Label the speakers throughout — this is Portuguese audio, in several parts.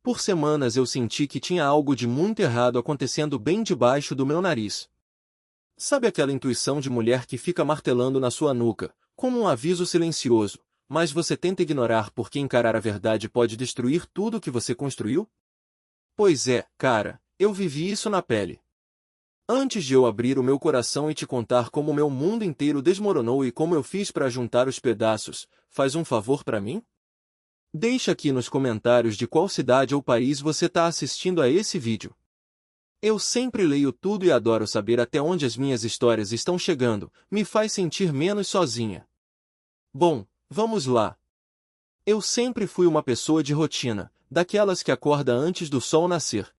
Speaker 1: Por semanas eu senti que tinha algo de muito errado acontecendo bem debaixo do meu nariz. Sabe aquela intuição de mulher que fica martelando na sua nuca, como um aviso silencioso, mas você tenta ignorar porque encarar a verdade pode destruir tudo que você construiu? Pois é, cara, eu vivi isso na pele. Antes de eu abrir o meu coração e te contar como meu mundo inteiro desmoronou e como eu fiz para juntar os pedaços, faz um favor para mim? Deixa aqui nos comentários de qual cidade ou país você está assistindo a esse vídeo. Eu sempre leio tudo e adoro saber até onde as minhas histórias estão chegando, me faz sentir menos sozinha. Bom, vamos lá. Eu sempre fui uma pessoa de rotina, daquelas que acorda antes do sol nascer.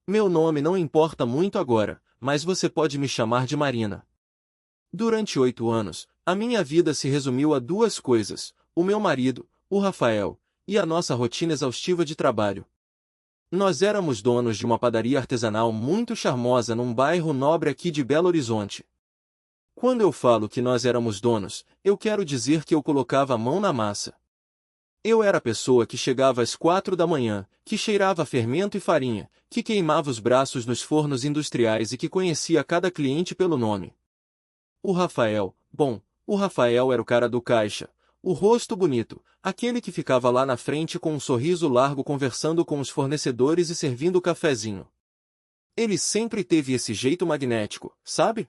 Speaker 1: Meu nome não importa muito agora, mas você pode me chamar de Marina. Durante 8 anos, a minha vida se resumiu a duas coisas: o meu marido, o Rafael, e a nossa rotina exaustiva de trabalho. Nós éramos donos de uma padaria artesanal muito charmosa num bairro nobre aqui de Belo Horizonte. Quando eu falo que nós éramos donos, eu quero dizer que eu colocava a mão na massa. Eu era a pessoa que chegava às 4 da manhã, que cheirava fermento e farinha, que queimava os braços nos fornos industriais e que conhecia cada cliente pelo nome. O Rafael era o cara do caixa, o rosto bonito, aquele que ficava lá na frente com um sorriso largo conversando com os fornecedores e servindo o cafezinho. Ele sempre teve esse jeito magnético, sabe?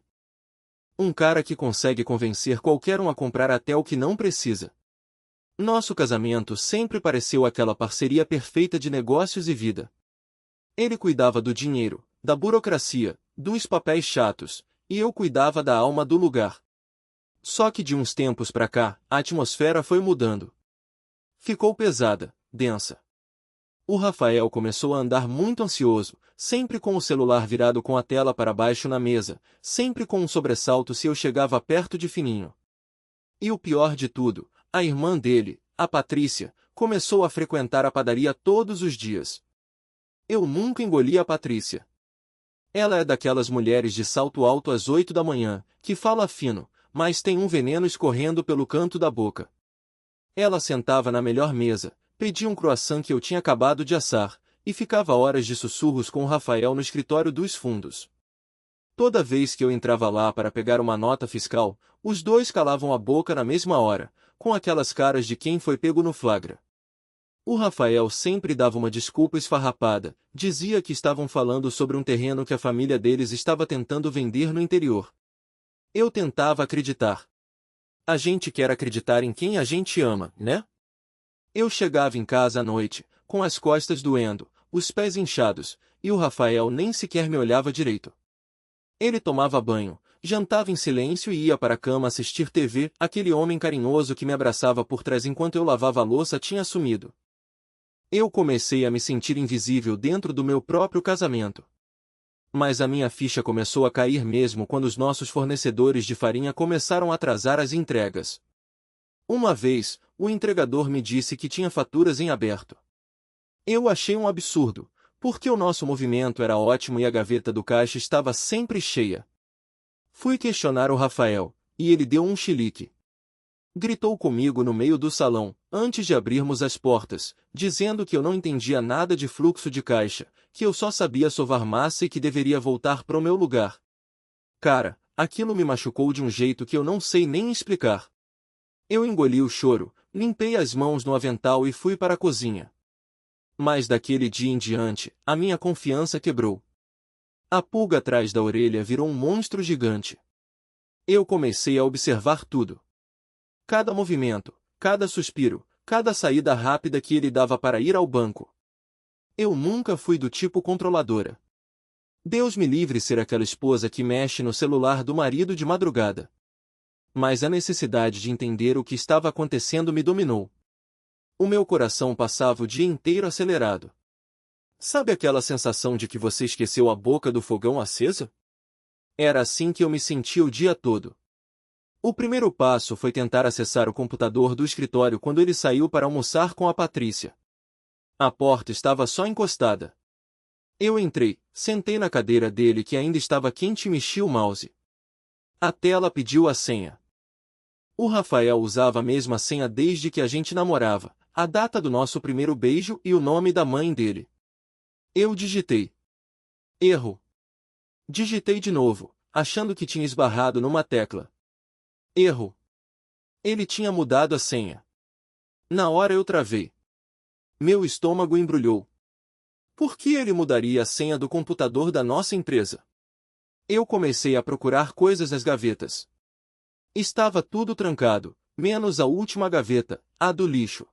Speaker 1: Um cara que consegue convencer qualquer um a comprar até o que não precisa. Nosso casamento sempre pareceu aquela parceria perfeita de negócios e vida. Ele cuidava do dinheiro, da burocracia, dos papéis chatos, e eu cuidava da alma do lugar. Só que de uns tempos pra cá, a atmosfera foi mudando. Ficou pesada, densa. O Rafael começou a andar muito ansioso, sempre com o celular virado com a tela para baixo na mesa, sempre com um sobressalto se eu chegava perto de fininho. E o pior de tudo, a irmã dele, a Patrícia, começou a frequentar a padaria todos os dias. Eu nunca engoli a Patrícia. Ela é daquelas mulheres de salto alto às 8 da manhã, que fala fino, mas tem um veneno escorrendo pelo canto da boca. Ela sentava na melhor mesa, pedia um croissant que eu tinha acabado de assar, e ficava horas de sussurros com o Rafael no escritório dos fundos. Toda vez que eu entrava lá para pegar uma nota fiscal, os dois calavam a boca na mesma hora, com aquelas caras de quem foi pego no flagra. O Rafael sempre dava uma desculpa esfarrapada, dizia que estavam falando sobre um terreno que a família deles estava tentando vender no interior. Eu tentava acreditar. A gente quer acreditar em quem a gente ama, né? Eu chegava em casa à noite, com as costas doendo, os pés inchados, e o Rafael nem sequer me olhava direito. Ele tomava banho, jantava em silêncio e ia para a cama assistir TV, aquele homem carinhoso que me abraçava por trás enquanto eu lavava a louça tinha sumido. Eu comecei a me sentir invisível dentro do meu próprio casamento. Mas a minha ficha começou a cair mesmo quando os nossos fornecedores de farinha começaram a atrasar as entregas. Uma vez, o entregador me disse que tinha faturas em aberto. Eu achei um absurdo, porque o nosso movimento era ótimo e a gaveta do caixa estava sempre cheia. Fui questionar o Rafael, e ele deu um chilique. Gritou comigo no meio do salão, antes de abrirmos as portas, dizendo que eu não entendia nada de fluxo de caixa, que eu só sabia sovar massa e que deveria voltar para o meu lugar. Cara, aquilo me machucou de um jeito que eu não sei nem explicar. Eu engoli o choro, limpei as mãos no avental e fui para a cozinha. Mas daquele dia em diante, a minha confiança quebrou. A pulga atrás da orelha virou um monstro gigante. Eu comecei a observar tudo. Cada movimento, cada suspiro, cada saída rápida que ele dava para ir ao banco. Eu nunca fui do tipo controladora. Deus me livre ser aquela esposa que mexe no celular do marido de madrugada. Mas a necessidade de entender o que estava acontecendo me dominou. O meu coração passava o dia inteiro acelerado. Sabe aquela sensação de que você esqueceu a boca do fogão acesa? Era assim que eu me sentia o dia todo. O primeiro passo foi tentar acessar o computador do escritório quando ele saiu para almoçar com a Patrícia. A porta estava só encostada. Eu entrei, sentei na cadeira dele que ainda estava quente e mexi o mouse. A tela pediu a senha. O Rafael usava a mesma senha desde que a gente namorava, a data do nosso primeiro beijo e o nome da mãe dele. Eu digitei. Erro. Digitei de novo, achando que tinha esbarrado numa tecla. Erro. Ele tinha mudado a senha. Na hora eu travei. Meu estômago embrulhou. Por que ele mudaria a senha do computador da nossa empresa? Eu comecei a procurar coisas nas gavetas. Estava tudo trancado, menos a última gaveta, a do lixo.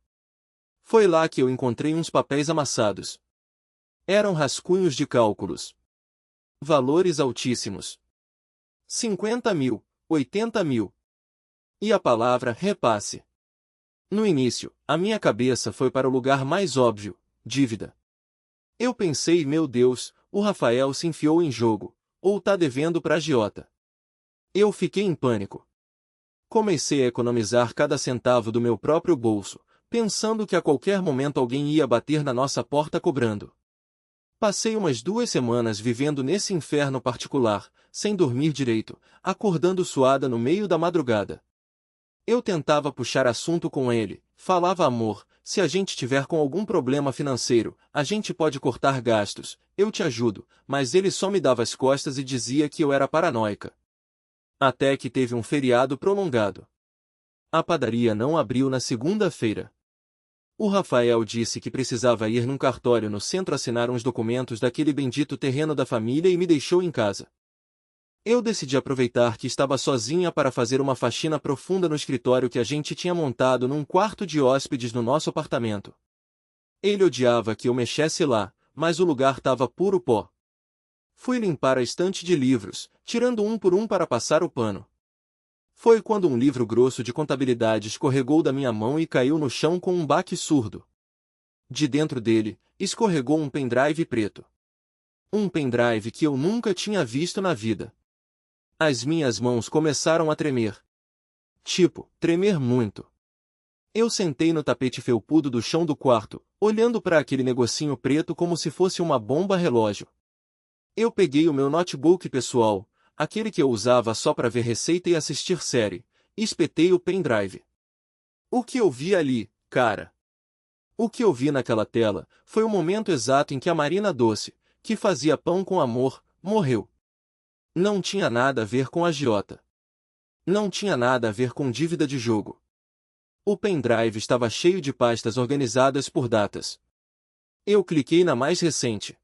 Speaker 1: Foi lá que eu encontrei uns papéis amassados. Eram rascunhos de cálculos. Valores altíssimos. 50 mil, 80 mil. E a palavra repasse. No início, a minha cabeça foi para o lugar mais óbvio, dívida. Eu pensei, meu Deus, o Rafael se enfiou em jogo, ou tá devendo pra agiota. Eu fiquei em pânico. Comecei a economizar cada centavo do meu próprio bolso, pensando que a qualquer momento alguém ia bater na nossa porta cobrando. Passei umas 2 semanas vivendo nesse inferno particular, sem dormir direito, acordando suada no meio da madrugada. Eu tentava puxar assunto com ele, falava amor, se a gente tiver com algum problema financeiro, a gente pode cortar gastos, eu te ajudo, mas ele só me dava as costas e dizia que eu era paranoica. Até que teve um feriado prolongado. A padaria não abriu na segunda-feira. O Rafael disse que precisava ir num cartório no centro assinar uns documentos daquele bendito terreno da família e me deixou em casa. Eu decidi aproveitar que estava sozinha para fazer uma faxina profunda no escritório que a gente tinha montado num quarto de hóspedes no nosso apartamento. Ele odiava que eu mexesse lá, mas o lugar estava puro pó. Fui limpar a estante de livros, tirando um por um para passar o pano. Foi quando um livro grosso de contabilidade escorregou da minha mão e caiu no chão com um baque surdo. De dentro dele, escorregou um pendrive preto. Um pendrive que eu nunca tinha visto na vida. As minhas mãos começaram a tremer. Tipo, tremer muito. Eu sentei no tapete felpudo do chão do quarto, olhando para aquele negocinho preto como se fosse uma bomba relógio. Eu peguei o meu notebook pessoal, aquele que eu usava só para ver receita e assistir série, e espetei o pendrive. O que eu vi ali, cara? O que eu vi naquela tela, foi o momento exato em que a Marina Doce, que fazia pão com amor, morreu. Não tinha nada a ver com agiota. Não tinha nada a ver com dívida de jogo. O pendrive estava cheio de pastas organizadas por datas. Eu cliquei na mais recente.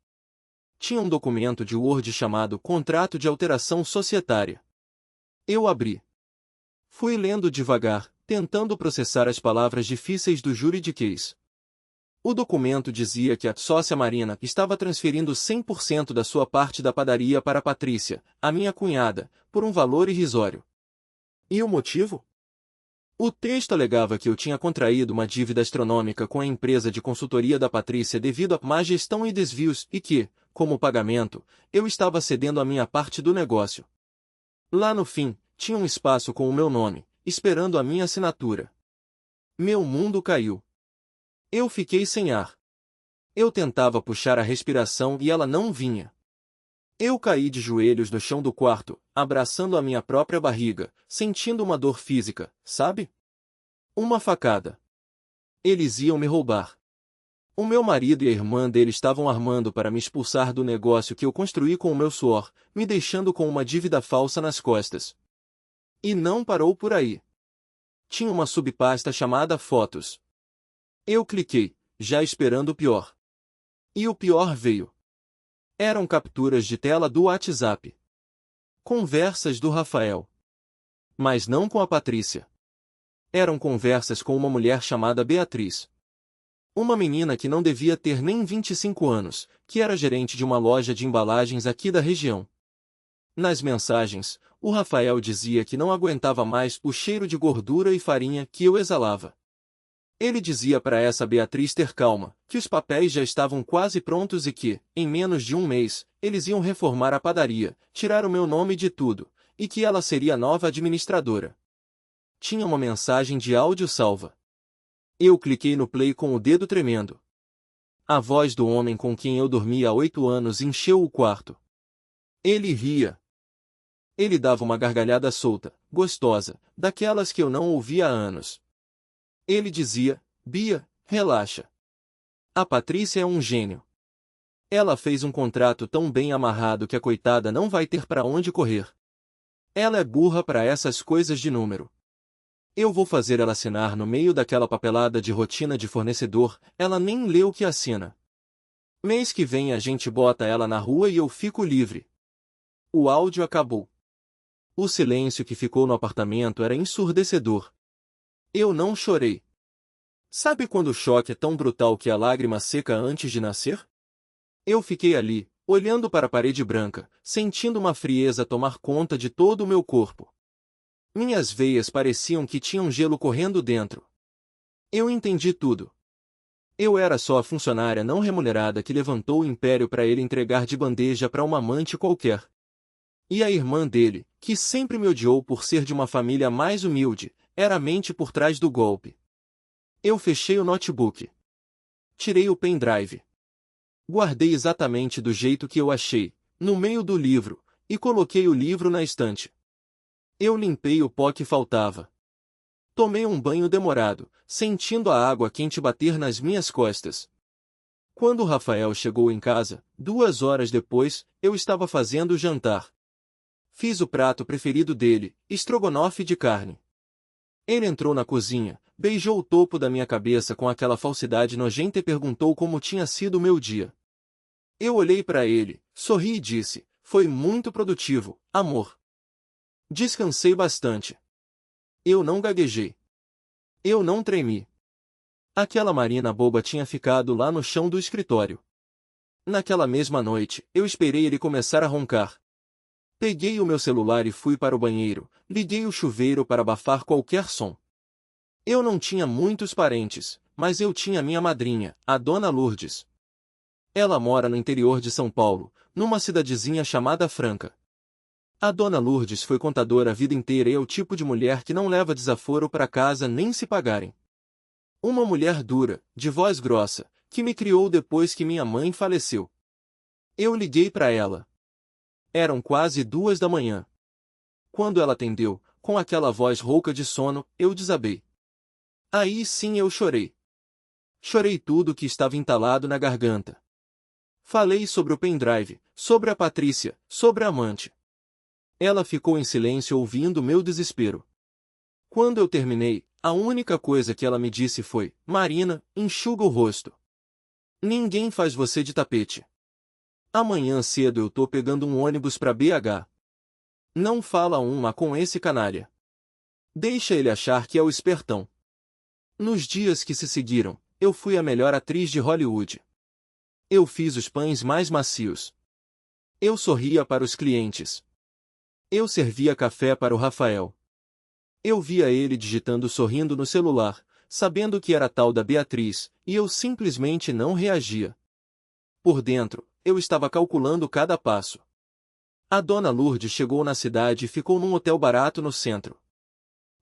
Speaker 1: Tinha um documento de Word chamado Contrato de Alteração Societária. Eu abri. Fui lendo devagar, tentando processar as palavras difíceis do juridiquês. O documento dizia que a sócia Marina estava transferindo 100% da sua parte da padaria para Patrícia, a minha cunhada, por um valor irrisório. E o motivo? O texto alegava que eu tinha contraído uma dívida astronômica com a empresa de consultoria da Patrícia devido a má gestão e desvios e que, como pagamento, eu estava cedendo a minha parte do negócio. Lá no fim, tinha um espaço com o meu nome, esperando a minha assinatura. Meu mundo caiu. Eu fiquei sem ar. Eu tentava puxar a respiração e ela não vinha. Eu caí de joelhos no chão do quarto, abraçando a minha própria barriga, sentindo uma dor física, sabe? Uma facada. Eles iam me roubar. O meu marido e a irmã dele estavam armando para me expulsar do negócio que eu construí com o meu suor, me deixando com uma dívida falsa nas costas. E não parou por aí. Tinha uma subpasta chamada Fotos. Eu cliquei, já esperando o pior. E o pior veio. Eram capturas de tela do WhatsApp. Conversas do Rafael. Mas não com a Patrícia. Eram conversas com uma mulher chamada Beatriz. Uma menina que não devia ter nem 25 anos, que era gerente de uma loja de embalagens aqui da região. Nas mensagens, o Rafael dizia que não aguentava mais o cheiro de gordura e farinha que eu exalava. Ele dizia para essa Beatriz ter calma, que os papéis já estavam quase prontos e que, em menos de um mês, eles iam reformar a padaria, tirar o meu nome de tudo, e que ela seria a nova administradora. Tinha uma mensagem de áudio salva. Eu cliquei no play com o dedo tremendo. A voz do homem com quem eu dormia há 8 anos encheu o quarto. Ele ria. Ele dava uma gargalhada solta, gostosa, daquelas que eu não ouvia há anos. Ele dizia, Bia, Relaxa. A Patrícia é um gênio. Ela fez um contrato tão bem amarrado que a coitada não vai ter para onde correr. Ela é burra para essas coisas de número. Eu vou fazer ela assinar no meio daquela papelada de rotina de fornecedor, ela nem lê o que assina. Mês que vem a gente bota ela na rua e eu fico livre. O áudio acabou. O silêncio que ficou no apartamento era ensurdecedor. Eu não chorei. Sabe quando o choque é tão brutal que a lágrima seca antes de nascer? Eu fiquei ali, olhando para a parede branca, sentindo uma frieza tomar conta de todo o meu corpo. Minhas veias pareciam que tinham gelo correndo dentro. Eu entendi tudo. Eu era só a funcionária não remunerada que levantou o império para ele entregar de bandeja para uma amante qualquer. E a irmã dele, que sempre me odiou por ser de uma família mais humilde, era a mente por trás do golpe. Eu fechei o notebook. Tirei o pendrive. Guardei exatamente do jeito que eu achei, no meio do livro, e coloquei o livro na estante. Eu limpei o pó que faltava. Tomei um banho demorado, sentindo a água quente bater nas minhas costas. Quando o Rafael chegou em casa, 2 horas depois, eu estava fazendo o jantar. Fiz o prato preferido dele, estrogonofe de carne. Ele entrou na cozinha, beijou o topo da minha cabeça com aquela falsidade nojenta e perguntou como tinha sido o meu dia. Eu olhei para ele, sorri e disse, foi muito produtivo, amor. Descansei bastante. Eu não gaguejei. Eu não tremi. Aquela Marina boba tinha ficado lá no chão do escritório. Naquela mesma noite, eu esperei ele começar a roncar. Peguei o meu celular e fui para o banheiro, liguei o chuveiro para abafar qualquer som. Eu não tinha muitos parentes, mas eu tinha minha madrinha, a Dona Lourdes. Ela mora no interior de São Paulo, numa cidadezinha chamada Franca. A Dona Lourdes foi contadora a vida inteira e é o tipo de mulher que não leva desaforo para casa nem se pagarem. Uma mulher dura, de voz grossa, que me criou depois que minha mãe faleceu. Eu liguei para ela. Eram quase 2 da manhã. Quando ela atendeu, com aquela voz rouca de sono, eu desabei. Aí sim eu chorei. Chorei tudo que estava entalado na garganta. Falei sobre o pendrive, sobre a Patrícia, sobre a amante. Ela ficou em silêncio ouvindo meu desespero. Quando eu terminei, a única coisa que ela me disse foi, Marina, enxuga o rosto. Ninguém faz você de tapete. Amanhã cedo eu tô pegando um ônibus para BH. Não fala uma com esse canalha. Deixa ele achar que é o espertão. Nos dias que se seguiram, eu fui a melhor atriz de Hollywood. Eu fiz os pães mais macios. Eu sorria para os clientes. Eu servia café para o Rafael. Eu via ele digitando sorrindo no celular, sabendo que era tal da Beatriz, e eu simplesmente não reagia. Por dentro, eu estava calculando cada passo. A Dona Lourdes chegou na cidade e ficou num hotel barato no centro.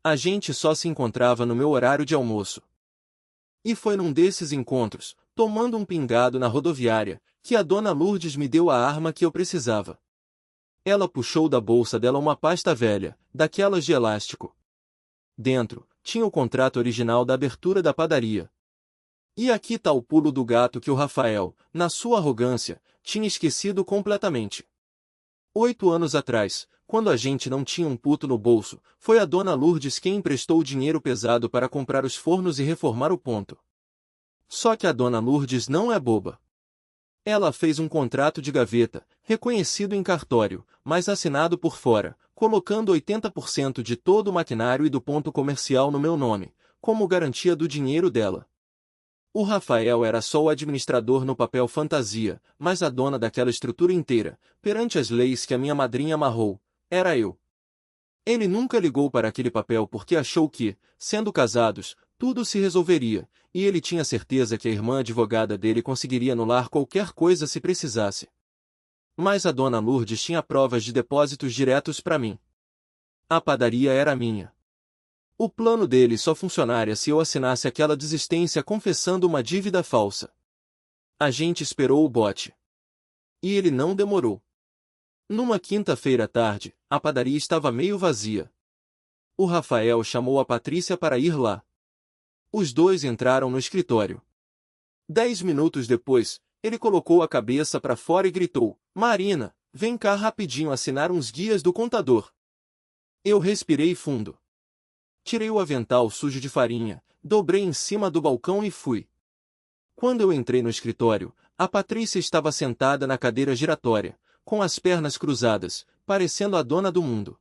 Speaker 1: A gente só se encontrava no meu horário de almoço. E foi num desses encontros, tomando um pingado na rodoviária, que a Dona Lourdes me deu a arma que eu precisava. Ela puxou da bolsa dela uma pasta velha, daquelas de elástico. Dentro, tinha o contrato original da abertura da padaria. E aqui tá o pulo do gato que o Rafael, na sua arrogância, tinha esquecido completamente. 8 anos atrás, quando a gente não tinha um puto no bolso, foi a Dona Lourdes quem emprestou o dinheiro pesado para comprar os fornos e reformar o ponto. Só que a Dona Lourdes não é boba. Ela fez um contrato de gaveta, reconhecido em cartório, mas assinado por fora, colocando 80% de todo o maquinário e do ponto comercial no meu nome, como garantia do dinheiro dela. O Rafael era só o administrador no papel fantasia, mas a dona daquela estrutura inteira, perante as leis que a minha madrinha amarrou, era eu. Ele nunca ligou para aquele papel porque achou que, sendo casados, tudo se resolveria, e ele tinha certeza que a irmã advogada dele conseguiria anular qualquer coisa se precisasse. Mas a Dona Lourdes tinha provas de depósitos diretos para mim. A padaria era minha. O plano dele só funcionaria se eu assinasse aquela desistência confessando uma dívida falsa. A gente esperou o bote. E ele não demorou. Numa quinta-feira à tarde, a padaria estava meio vazia. O Rafael chamou a Patrícia para ir lá. Os dois entraram no escritório. 10 minutos depois, ele colocou a cabeça para fora e gritou: Marina, vem cá rapidinho assinar uns guias do contador. Eu respirei fundo. Tirei o avental sujo de farinha, dobrei em cima do balcão e fui. Quando eu entrei no escritório, a Patrícia estava sentada na cadeira giratória, com as pernas cruzadas, parecendo a dona do mundo.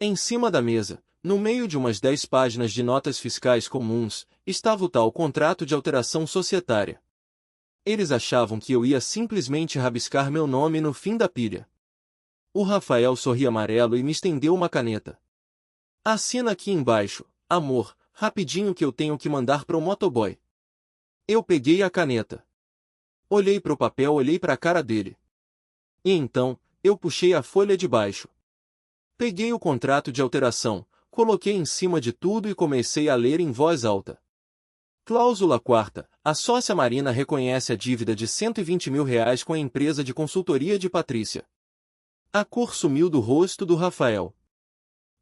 Speaker 1: Em cima da mesa, no meio de umas 10 páginas de notas fiscais comuns, estava o tal contrato de alteração societária. Eles achavam que eu ia simplesmente rabiscar meu nome no fim da pilha. O Rafael sorriu amarelo e me estendeu uma caneta. Assina aqui embaixo, amor, rapidinho que eu tenho que mandar pro motoboy. Eu peguei a caneta. Olhei pro papel, olhei pra cara dele. E então, eu puxei a folha de baixo. Peguei o contrato de alteração, coloquei em cima de tudo e comecei a ler em voz alta. Cláusula 4ª. A sócia Marina reconhece a dívida de R$ 120 mil com a empresa de consultoria de Patrícia. A cor sumiu do rosto do Rafael.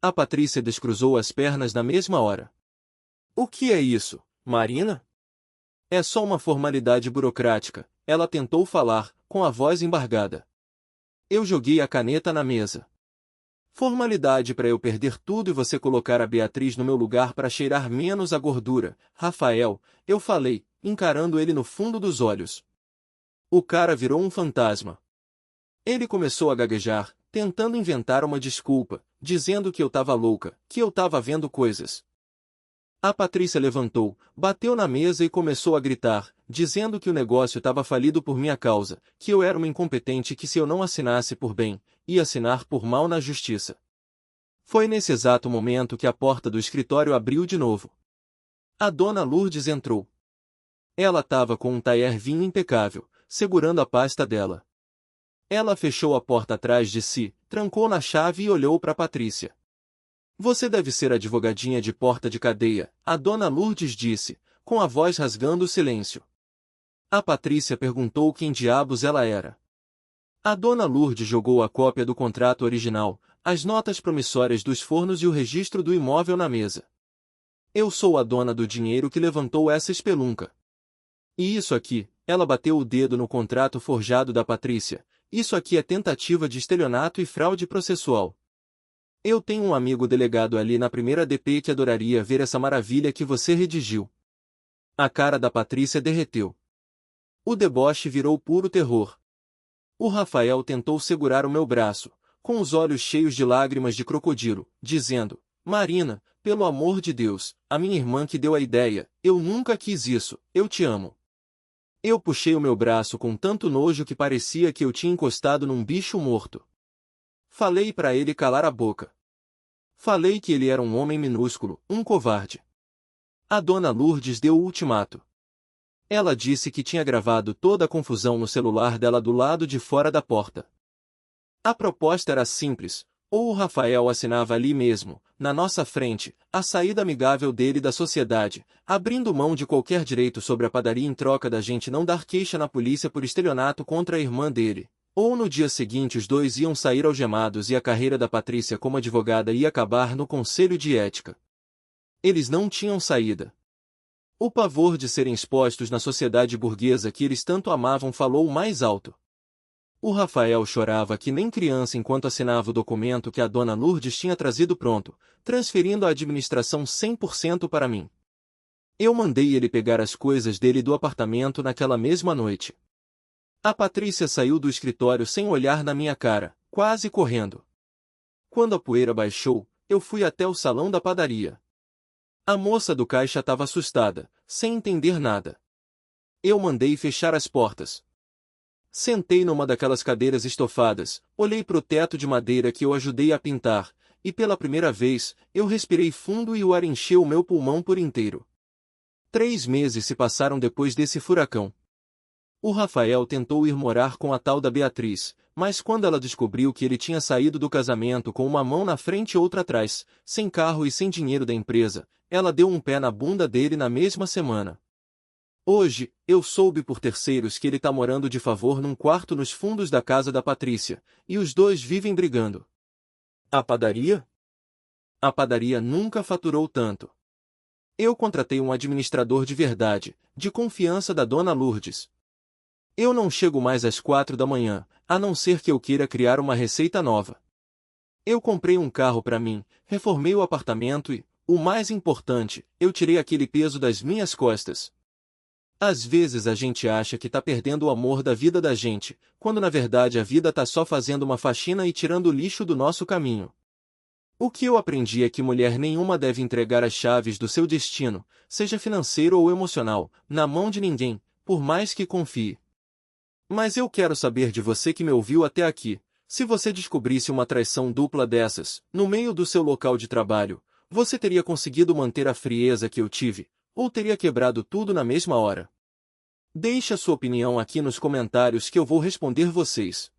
Speaker 1: A Patrícia descruzou as pernas na mesma hora. O que é isso, Marina? É só uma formalidade burocrática, ela tentou falar, com a voz embargada. Eu joguei a caneta na mesa. Formalidade para eu perder tudo e você colocar a Beatriz no meu lugar para cheirar menos a gordura, Rafael, eu falei, encarando ele no fundo dos olhos. O cara virou um fantasma. Ele começou a gaguejar, tentando inventar uma desculpa, dizendo que eu estava louca, que eu estava vendo coisas. A Patrícia levantou, bateu na mesa e começou a gritar, dizendo que o negócio estava falido por minha causa, que eu era uma incompetente e que se eu não assinasse por bem, ia assinar por mal na justiça. Foi nesse exato momento que a porta do escritório abriu de novo. A dona Lourdes entrou. Ela estava com um talher vinho impecável, segurando a pasta dela. Ela fechou a porta atrás de si, trancou na chave e olhou para Patrícia. Você deve ser advogadinha de porta de cadeia, a dona Lourdes disse, com a voz rasgando o silêncio. A Patrícia perguntou quem diabos ela era. A dona Lourdes jogou a cópia do contrato original, as notas promissórias dos fornos e o registro do imóvel na mesa. Eu sou a dona do dinheiro que levantou essa espelunca. E isso aqui, ela bateu o dedo no contrato forjado da Patrícia, isso aqui é tentativa de estelionato e fraude processual. Eu tenho um amigo delegado ali na primeira DP que adoraria ver essa maravilha que você redigiu. A cara da Patrícia derreteu. O deboche virou puro terror. O Rafael tentou segurar o meu braço, com os olhos cheios de lágrimas de crocodilo, dizendo, Marina, pelo amor de Deus, a minha irmã que deu a ideia, eu nunca quis isso, eu te amo. Eu puxei o meu braço com tanto nojo que parecia que eu tinha encostado num bicho morto. Falei para ele calar a boca. Falei que ele era um homem minúsculo, um covarde. A dona Lourdes deu o ultimato. Ela disse que tinha gravado toda a confusão no celular dela do lado de fora da porta. A proposta era simples, ou o Rafael assinava ali mesmo, na nossa frente, a saída amigável dele da sociedade, abrindo mão de qualquer direito sobre a padaria em troca da gente não dar queixa na polícia por estelionato contra a irmã dele. Ou no dia seguinte os dois iam sair algemados e a carreira da Patrícia como advogada ia acabar no Conselho de Ética. Eles não tinham saída. O pavor de serem expostos na sociedade burguesa que eles tanto amavam falou mais alto. O Rafael chorava que nem criança enquanto assinava o documento que a dona Lourdes tinha trazido pronto, transferindo a administração 100% para mim. Eu mandei ele pegar as coisas dele do apartamento naquela mesma noite. A Patrícia saiu do escritório sem olhar na minha cara, quase correndo. Quando a poeira baixou, eu fui até o salão da padaria. A moça do caixa estava assustada, sem entender nada. Eu mandei fechar as portas. Sentei numa daquelas cadeiras estofadas, olhei para o teto de madeira que eu ajudei a pintar, e pela primeira vez, eu respirei fundo e o ar encheu o meu pulmão por inteiro. 3 meses se passaram depois desse furacão. O Rafael tentou ir morar com a tal da Beatriz, mas quando ela descobriu que ele tinha saído do casamento com uma mão na frente e outra atrás, sem carro e sem dinheiro da empresa, ela deu um pé na bunda dele na mesma semana. Hoje, eu soube por terceiros que ele tá morando de favor num quarto nos fundos da casa da Patrícia, e os dois vivem brigando. A padaria? A padaria nunca faturou tanto. Eu contratei um administrador de verdade, de confiança da dona Lourdes. Eu não chego mais às 4 da manhã, a não ser que eu queira criar uma receita nova. Eu comprei um carro para mim, reformei o apartamento e, o mais importante, eu tirei aquele peso das minhas costas. Às vezes a gente acha que tá perdendo o amor da vida da gente, quando na verdade a vida tá só fazendo uma faxina e tirando o lixo do nosso caminho. O que eu aprendi é que mulher nenhuma deve entregar as chaves do seu destino, seja financeiro ou emocional, na mão de ninguém, por mais que confie. Mas eu quero saber de você que me ouviu até aqui, se você descobrisse uma traição dupla dessas, no meio do seu local de trabalho, você teria conseguido manter a frieza que eu tive, ou teria quebrado tudo na mesma hora? Deixe a sua opinião aqui nos comentários que eu vou responder vocês.